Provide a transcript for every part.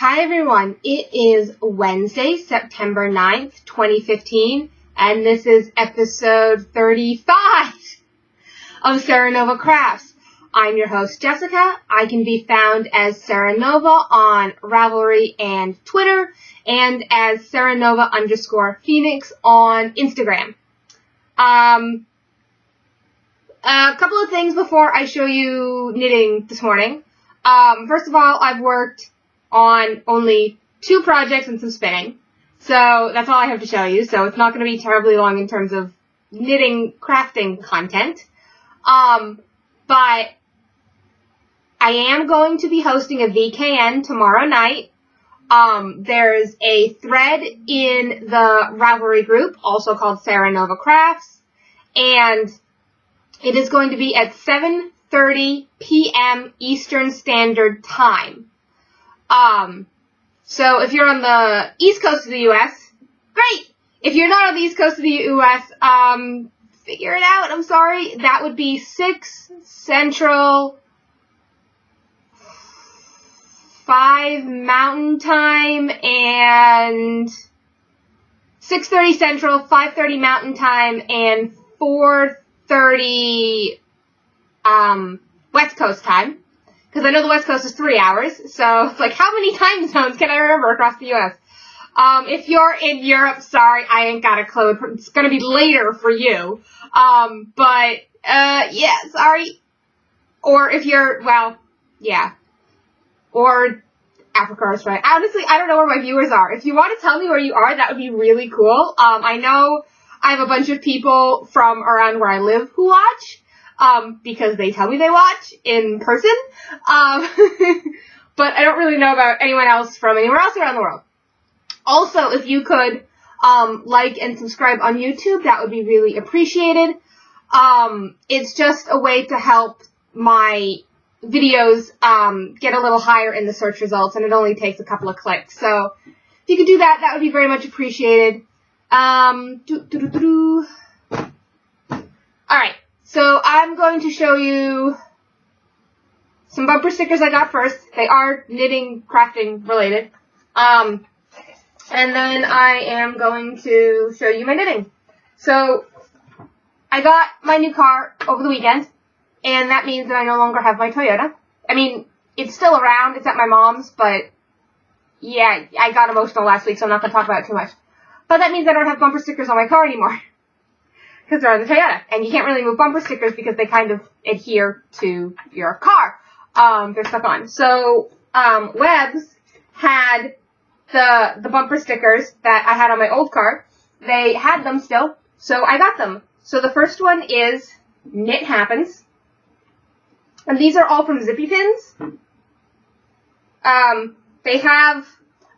Hi everyone, it is Wednesday, September 9th, 2015, and this is episode 35 of Serenova Crafts. I'm your host, Jessica. I can be found as Serenova on Ravelry and Twitter, and as Serenova_Phoenix on Instagram. A couple of things before I show you knitting this morning. First of all, I've worked on only 2 projects and some spinning. So that's all I have to show you. So it's not going to be terribly long in terms of knitting, crafting content. But I am going to be hosting a VKN tomorrow night. There's a thread in the Ravelry group, also called Serenova Crafts. And it is going to be at 7:30 p.m. Eastern Standard Time. So if you're on the East Coast of the U.S., great! If you're not on the East Coast of the U.S., figure it out, I'm sorry. That would be 6 Central, 5 Mountain Time, and 6:30 Central, 5:30 Mountain Time, and 4:30, West Coast Time. Because I know the West Coast is 3 hours, so it's like, how many time zones can I remember across the U.S.? If you're in Europe, sorry, I ain't got a clue. It's gonna be later for you. Yeah, sorry. Or if you're, well, yeah. Or Africa or Australia. Honestly, I don't know where my viewers are. If you want to tell me where you are, that would be really cool. I know I have a bunch of people from around where I live who watch. Because they tell me they watch in person. But I don't really know about anyone else from anywhere else around the world. Also, if you could, like and subscribe on YouTube, that would be really appreciated. It's just a way to help my videos, get a little higher in the search results, and it only takes a couple of clicks. So, if you could do that, that would be very much appreciated. Alright. So I'm going to show you some bumper stickers I got first. They are knitting, crafting related. And then I am going to show you my knitting. So I got my new car over the weekend, and that means that I no longer have my Toyota. I mean, it's still around. It's at my mom's, but yeah, I got emotional last week, so I'm not going to talk about it too much. But that means I don't have bumper stickers on my car anymore. Because they're on the Toyota, and you can't really move bumper stickers because they kind of adhere to your car. They're stuck on. So, Webb's had the bumper stickers that I had on my old car. They had them still, so I got them. So the first one is Knit Happens. And these are all from Zippy Pins. They have,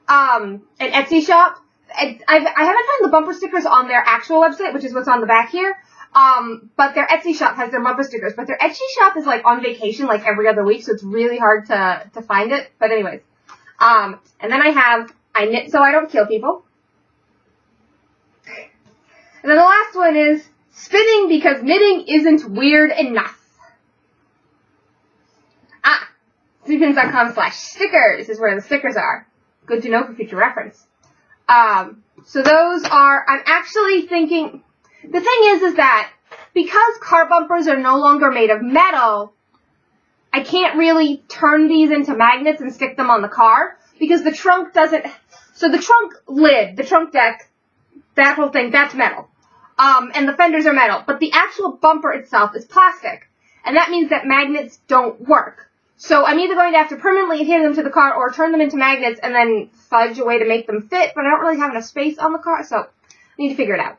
an Etsy shop. I haven't found the bumper stickers on their actual website, which is what's on the back here. But their Etsy shop has their bumper stickers. But their Etsy shop is like on vacation like every other week, so it's really hard to find it. But anyways. And then I knit so I don't kill people. And then the last one is spinning because knitting isn't weird enough. Zippypins.com/stickers is where the stickers are. Good to know for future reference. So those are, I'm actually thinking, the thing is that because car bumpers are no longer made of metal, I can't really turn these into magnets and stick them on the car, because the trunk doesn't, so the trunk lid, the trunk deck, that whole thing, that's metal. And the fenders are metal, but the actual bumper itself is plastic. And that means that magnets don't work. So I'm either going to have to permanently adhere them to the car or turn them into magnets and then fudge a way to make them fit, but I don't really have enough space on the car, so I need to figure it out.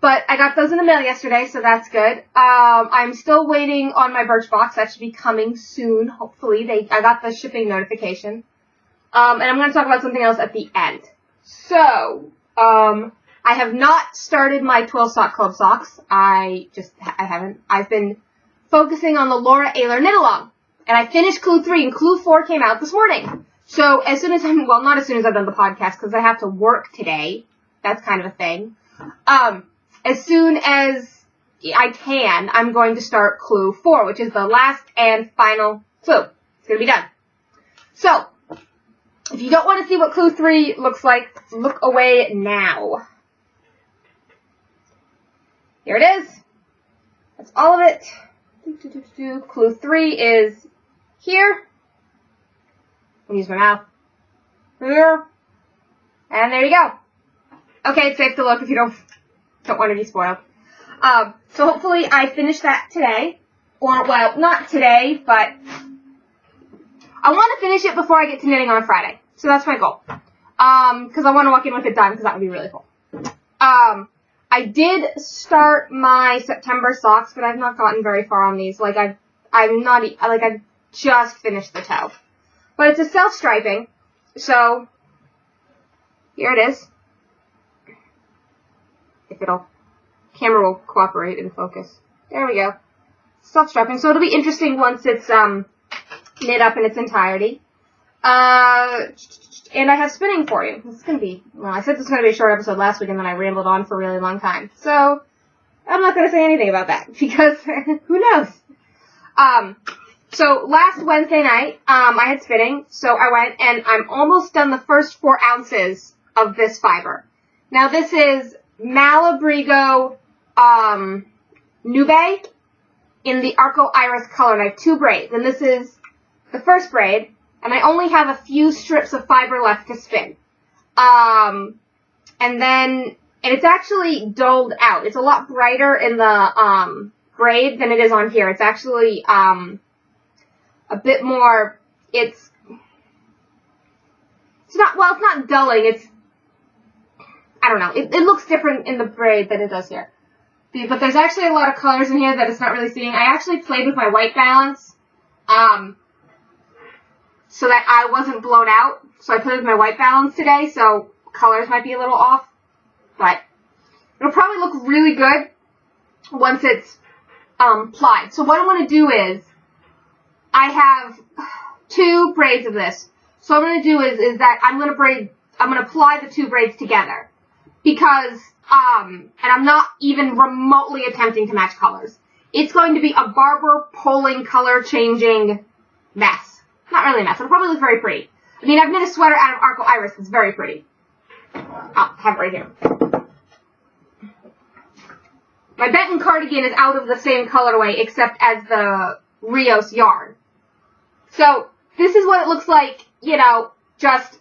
But I got those in the mail yesterday, so that's good. I'm still waiting on my Birchbox. That should be coming soon, hopefully. I got the shipping notification. And I'm going to talk about something else at the end. So, I have not started my Twill Sock Club socks. I haven't. I've been focusing on the Laura Ayler knit along. And I finished Clue 3 and Clue 4 came out this morning. So as soon as not as soon as I've done the podcast because I have to work today. That's kind of a thing. As soon as I can, I'm going to start Clue 4, which is the last and final clue. It's going to be done. So, if you don't want to see what clue 3 looks like, look away now. Here it is. That's all of it. Clue 3 is here. I'll use my mouth. Here. And there you go. Okay, it's safe to look if you don't want to be spoiled. So hopefully I finish that today. Or, well, not today, but I want to finish it before I get to knitting on Friday. So that's my goal. Because I want to walk in with it done, because that would be really cool. I did start my September socks, but I've not gotten very far on these. Like, I've just finished the toe. But it's a self-striping, so here it is. If camera will cooperate and focus. There we go. Self-striping, so it'll be interesting once it's knit up in its entirety. And I have spinning for you. This is going to be, well, I said this was going to be a short episode last week, and then I rambled on for a really long time. So, I'm not going to say anything about that, because who knows? So, last Wednesday night, I had spinning, so I went, and I'm almost done the first 4 ounces of this fiber. Now, this is Malabrigo, Nube in the Arco Iris color, and I have 2 braids, and this is the first braid, and I only have a few strips of fiber left to spin. And it's actually dulled out. It's a lot brighter in the, braid than it is on here. It's actually, a bit more, it's not dulling, I don't know, it looks different in the braid than it does here. But there's actually a lot of colors in here that it's not really seeing. I actually played with my white balance, so that I wasn't blown out. So I played with my white balance today, so colors might be a little off. But it'll probably look really good once it's plied. So what I want to do is, I have 2 braids of this. So what I'm going to do is that I'm going to ply the 2 braids together. Because, and I'm not even remotely attempting to match colors. It's going to be a barber pulling, color changing mess. Not really a mess. It'll probably look very pretty. I mean, I've knit a sweater out of Arco Iris that's very pretty. I'll have it right here. My Benton cardigan is out of the same colorway except as the Rios yarn. So, this is what it looks like, you know, just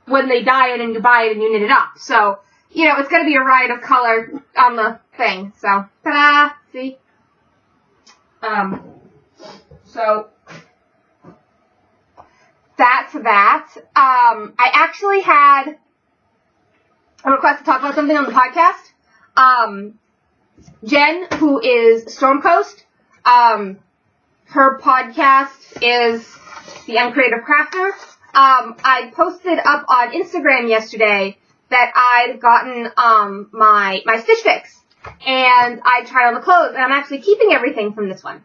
when they dye it and you buy it and you knit it up. So, you know, it's going to be a riot of color on the thing. So, ta-da! See? So, that's that. I actually had a request to talk about something on the podcast. Jen, who is Stormcoast, her podcast is The Uncreative Crafter. I posted up on Instagram yesterday that I'd gotten my Stitch Fix, and I tried on the clothes, and I'm actually keeping everything from this one.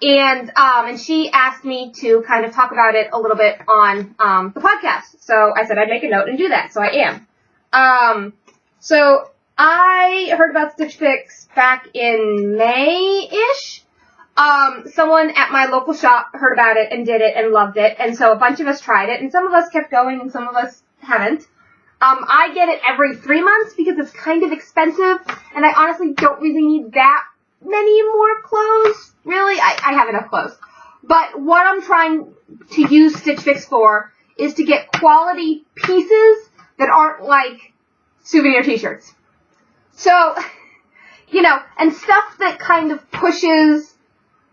And she asked me to kind of talk about it a little bit on the podcast. So I said I'd make a note and do that, so I am. So I heard about Stitch Fix back in May-ish. Someone at my local shop heard about it and did it and loved it, and so a bunch of us tried it, and some of us kept going and some of us haven't. I get it every 3 months because it's kind of expensive, and I honestly don't really need that many more clothes. Really, I have enough clothes. But what I'm trying to use Stitch Fix for is to get quality pieces that aren't like souvenir t-shirts. So, you know, and stuff that kind of pushes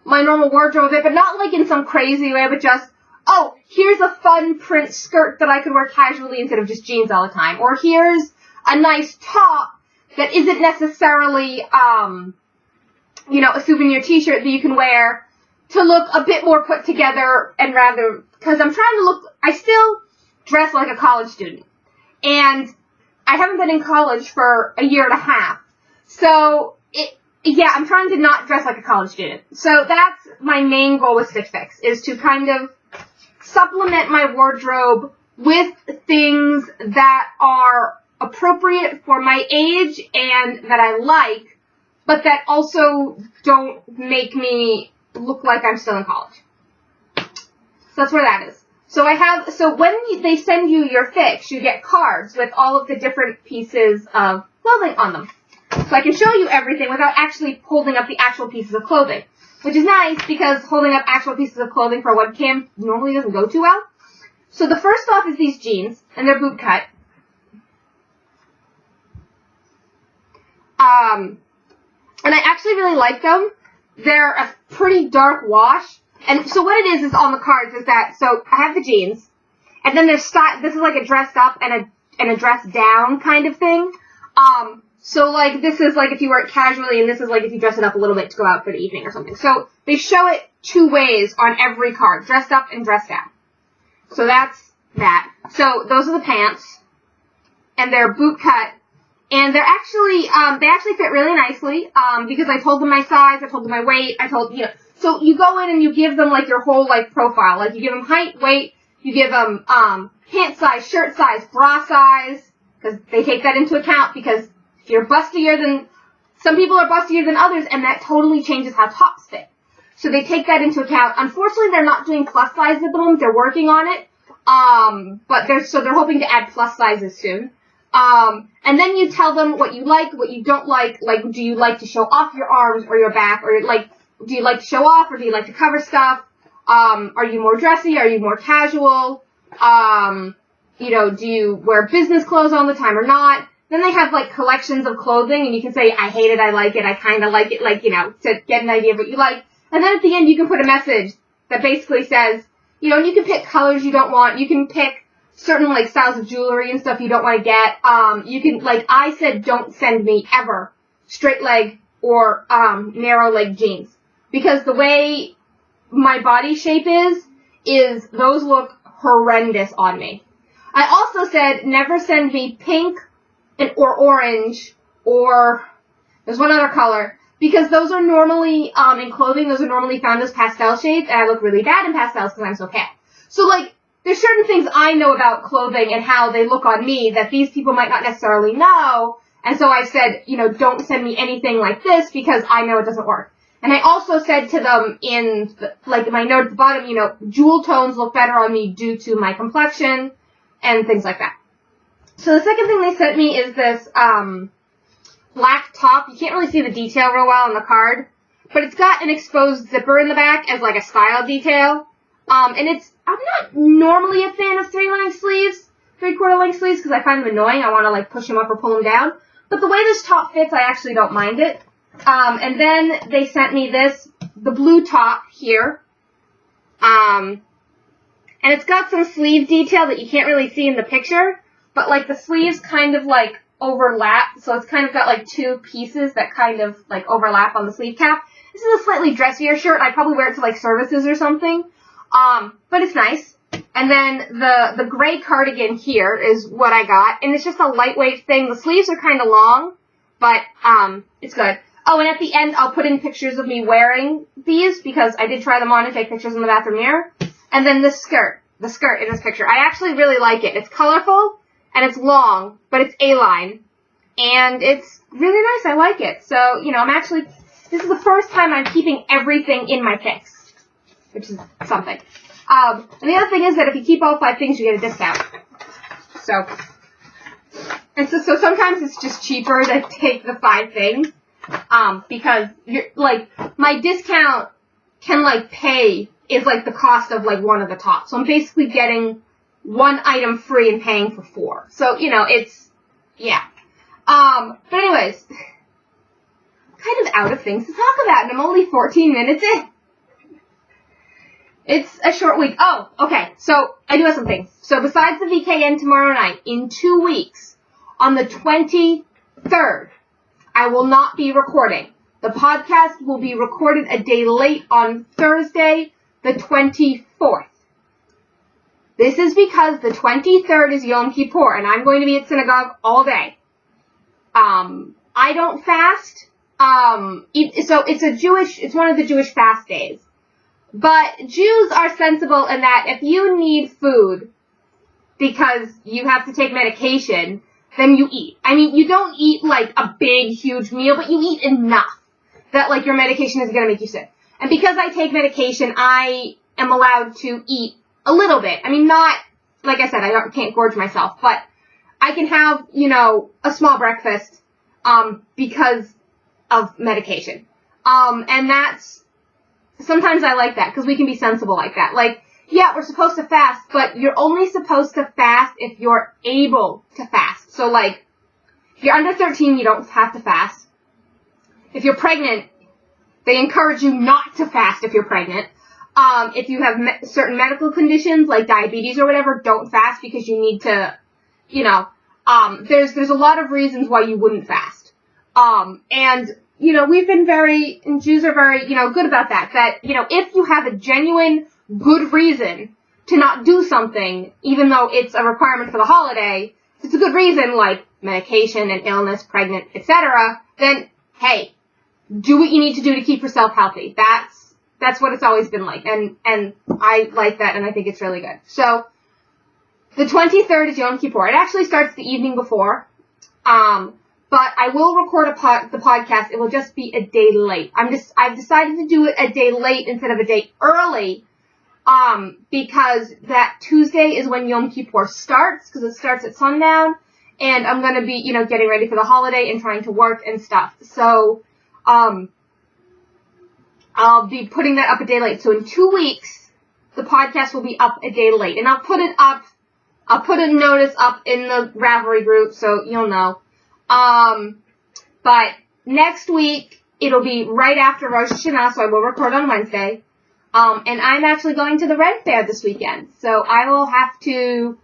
my normal wardrobe a bit, but not like in some crazy way, but just, oh, here's a fun print skirt that I could wear casually instead of just jeans all the time. Or here's a nice top that isn't necessarily, you know, a souvenir t-shirt that you can wear to look a bit more put together and rather, because I'm trying to look, I still dress like a college student. And I haven't been in college for a year and a half. So, yeah, I'm trying to not dress like a college student. So that's my main goal with Stitch Fix, is to kind of supplement my wardrobe with things that are appropriate for my age and that I like, but that also don't make me look like I'm still in college. So that's where that is. So when they send you your fix, you get cards with all of the different pieces of clothing on them. So I can show you everything without actually holding up the actual pieces of clothing, which is nice because holding up actual pieces of clothing for a webcam normally doesn't go too well. So the first off is these jeans, and they're boot cut. And I actually really like them. They're a pretty dark wash. And so what it is on the cards is that, so I have the jeans, and then there's this is like a dressed up and a dressed down kind of thing. So like this is like if you wear it casually, and this is like if you dress it up a little bit to go out for the evening or something. So they show it two ways on every card, dressed up and dressed down. So that's that. So those are the pants, and they're boot cut. And they're actually, they actually fit really nicely, because I told them my size, I told them my weight, so you go in and you give them, like, your whole, like, profile. Like, you give them height, weight, you give them, pant size, shirt size, bra size, because they take that into account, because if you're bustier than, some people are bustier than others, and that totally changes how tops fit. So they take that into account. Unfortunately, they're not doing plus size at the moment, they're working on it, but they're hoping to add plus sizes soon. And then you tell them what you like, what you don't like do you like to show off your arms or your back, or like, do you like to show off, or do you like to cover stuff, are you more dressy, are you more casual, do you wear business clothes all the time or not. Then they have, like, collections of clothing, and you can say, I hate it, I like it, I kinda like it, like, to get an idea of what you like. And then at the end you can put a message that basically says, and you can pick colors you don't want, you can pick certain, like, styles of jewelry and stuff you don't want to get. You can, like, I said, don't send me ever straight leg or narrow leg jeans, because the way my body shape is those look horrendous on me. I also said never send me pink or orange, or there's one other color, because those are normally in clothing, those are normally found as pastel shades, and I look really bad in pastels because I'm so pale. So, like, there's certain things I know about clothing and how they look on me that these people might not necessarily know. And so I said, don't send me anything like this because I know it doesn't work. And I also said to them in, my note at the bottom, jewel tones look better on me due to my complexion and things like that. So the second thing they sent me is this black top. You can't really see the detail real well on the card, but it's got an exposed zipper in the back as like a style detail. And I'm not normally a fan of three-quarter length sleeves, because I find them annoying. I want to, like, push them up or pull them down. But the way this top fits, I actually don't mind it. And then they sent me the blue top here. And it's got some sleeve detail that you can't really see in the picture, but, like, the sleeves kind of, like, overlap. So it's kind of got, like, two pieces that kind of, like, overlap on the sleeve cap. This is a slightly dressier shirt. I'd probably wear it to, like, services or something. But it's nice. And then the gray cardigan here is what I got, and it's just a lightweight thing. The sleeves are kind of long, but, it's good. Oh, and at the end, I'll put in pictures of me wearing these, because I did try them on and take pictures in the bathroom mirror. And then the skirt in this picture. I actually really like it. It's colorful, and it's long, but it's A-line, and it's really nice. I like it. So, this is the first time I'm keeping everything in my picks, which is something. And the other thing is that if you keep all 5 things, you get a discount. So sometimes it's just cheaper to take the 5 things, because my discount can, is, the cost of, one of the tops. So I'm basically getting 1 item free and paying for 4. So, yeah. But anyways, kind of out of things to talk about, and I'm only 14 minutes in. It's a short week. Oh, okay. So, I do have some things. So, besides the VKN tomorrow night, in 2 weeks, on the 23rd, I will not be recording. The podcast will be recorded a day late on Thursday, the 24th. This is because the 23rd is Yom Kippur, and I'm going to be at synagogue all day. I don't fast. So it's one of the Jewish fast days. But Jews are sensible in that if you need food because you have to take medication, then you eat. I mean, you don't eat, a big, huge meal, but you eat enough that, your medication is going to make you sick. And because I take medication, I am allowed to eat, a little bit. I mean, not, like I said, can't gorge myself, but I can have, a small breakfast, because of medication. And sometimes I like that, because we can be sensible like that. Like, yeah, we're supposed to fast, but you're only supposed to fast if you're able to fast. So, like, if you're under 13, you don't have to fast. If you're pregnant, they encourage you not to fast if you're pregnant. If you have certain medical conditions, like diabetes or whatever, don't fast because you need to, there's a lot of reasons why you wouldn't fast. And we've been and Jews are very, good about that. That, if you have a genuine good reason to not do something, even though it's a requirement for the holiday, if it's a good reason, like medication and illness, pregnant, etc., then, hey, do what you need to do to keep yourself healthy. That's what it's always been like. And I like that, and I think it's really good. So, the 23rd is Yom Kippur. It actually starts the evening before. But I will record the podcast. It will just be a day late. I've decided to do it a day late instead of a day early, because that Tuesday is when Yom Kippur starts, because it starts at sundown, and I'm gonna be, getting ready for the holiday and trying to work and stuff. So, I'll be putting that up a day late. So in 2 weeks, the podcast will be up a day late, and I'll put a notice up in the Ravelry group, so you'll know. But next week, it'll be right after Rosh Hashanah, so I will record on Wednesday. And I'm actually going to the Red Fair this weekend, so I will have to,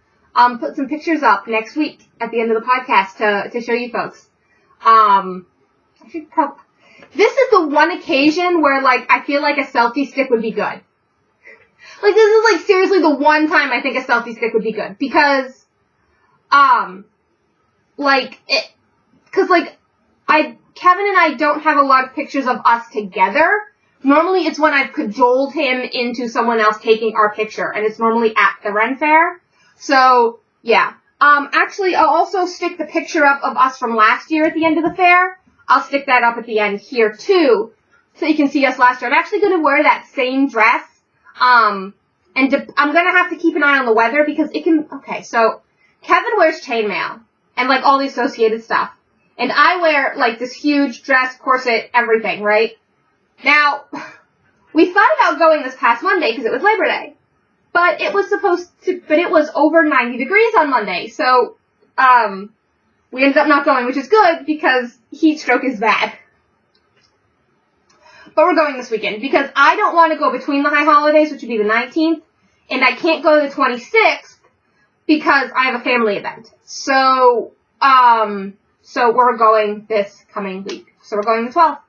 put some pictures up next week at the end of the podcast to show you folks. This is the one occasion where, like, I feel like a selfie stick would be good. Like, this is, like, seriously the one time I think a selfie stick would be good, because, Kevin and I don't have a lot of pictures of us together. Normally it's when I've cajoled him into someone else taking our picture, and it's normally at the Ren Fair. So, yeah. Actually, I'll also stick the picture up of us from last year at the end of the fair. I'll stick that up at the end here, too, so you can see us last year. I'm actually going to wear that same dress, and I'm going to have to keep an eye on the weather, because it can, okay, so Kevin wears chainmail, and, like, all the associated stuff. And I wear, like, this huge dress, corset, everything, right? Now, we thought about going this past Monday because it was Labor Day. But it was over 90 degrees on Monday. So, we ended up not going, which is good because heat stroke is bad. But we're going this weekend because I don't want to go between the high holidays, which would be the 19th. And I can't go the 26th because I have a family event. So we're going this coming week. So we're going the 12th.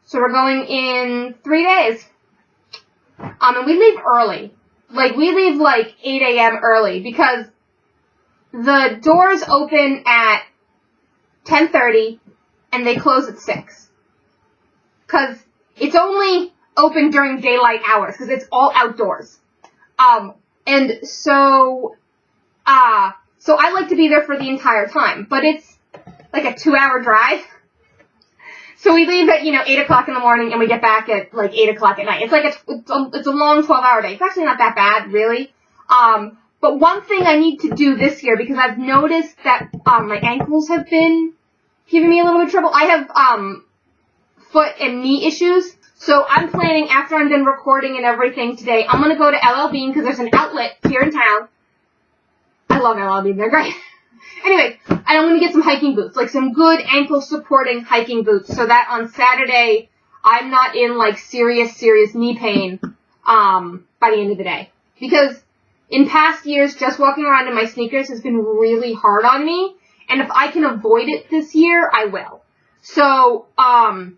So we're going in 3 days. And we leave early. Like, we leave, 8 a.m. early because the doors open at 10:30 and they close at 6. Because it's only open during daylight hours because it's all outdoors. And so I like to be there for the entire time. But it's like a 2-hour drive. So we leave at, 8 o'clock in the morning and we get back at, 8 o'clock at night. It's like it's a long 12-hour day. It's actually not that bad, really. But one thing I need to do this year, because I've noticed that, my ankles have been giving me a little bit of trouble. I have, foot and knee issues. So I'm planning, after I'm done recording and everything today, I'm gonna go to LL Bean, because there's an outlet here in town. I love LL Bean. They're great. Anyway, and I'm going to get some hiking boots, like some good ankle-supporting hiking boots, so that on Saturday, I'm not in, serious knee pain, by the end of the day. Because in past years, just walking around in my sneakers has been really hard on me, and if I can avoid it this year, I will. So after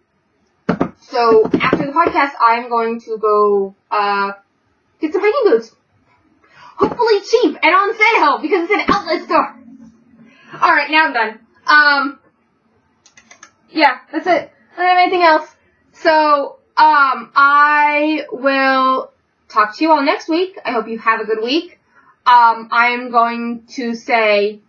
the podcast, I'm going to go, get some hiking boots. Hopefully cheap and on sale, because it's an outlet store. Alright, now I'm done. Yeah, that's it. I don't have anything else. So, I will talk to you all next week. I hope you have a good week. I'm going to say,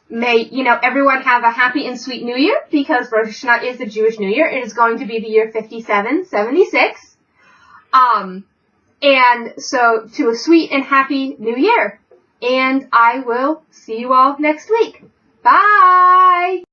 may, everyone have a happy and sweet New Year, because Rosh Hashanah is the Jewish New Year. It is going to be the year 5776. And so, to a sweet and happy new year. And I will see you all next week. Bye!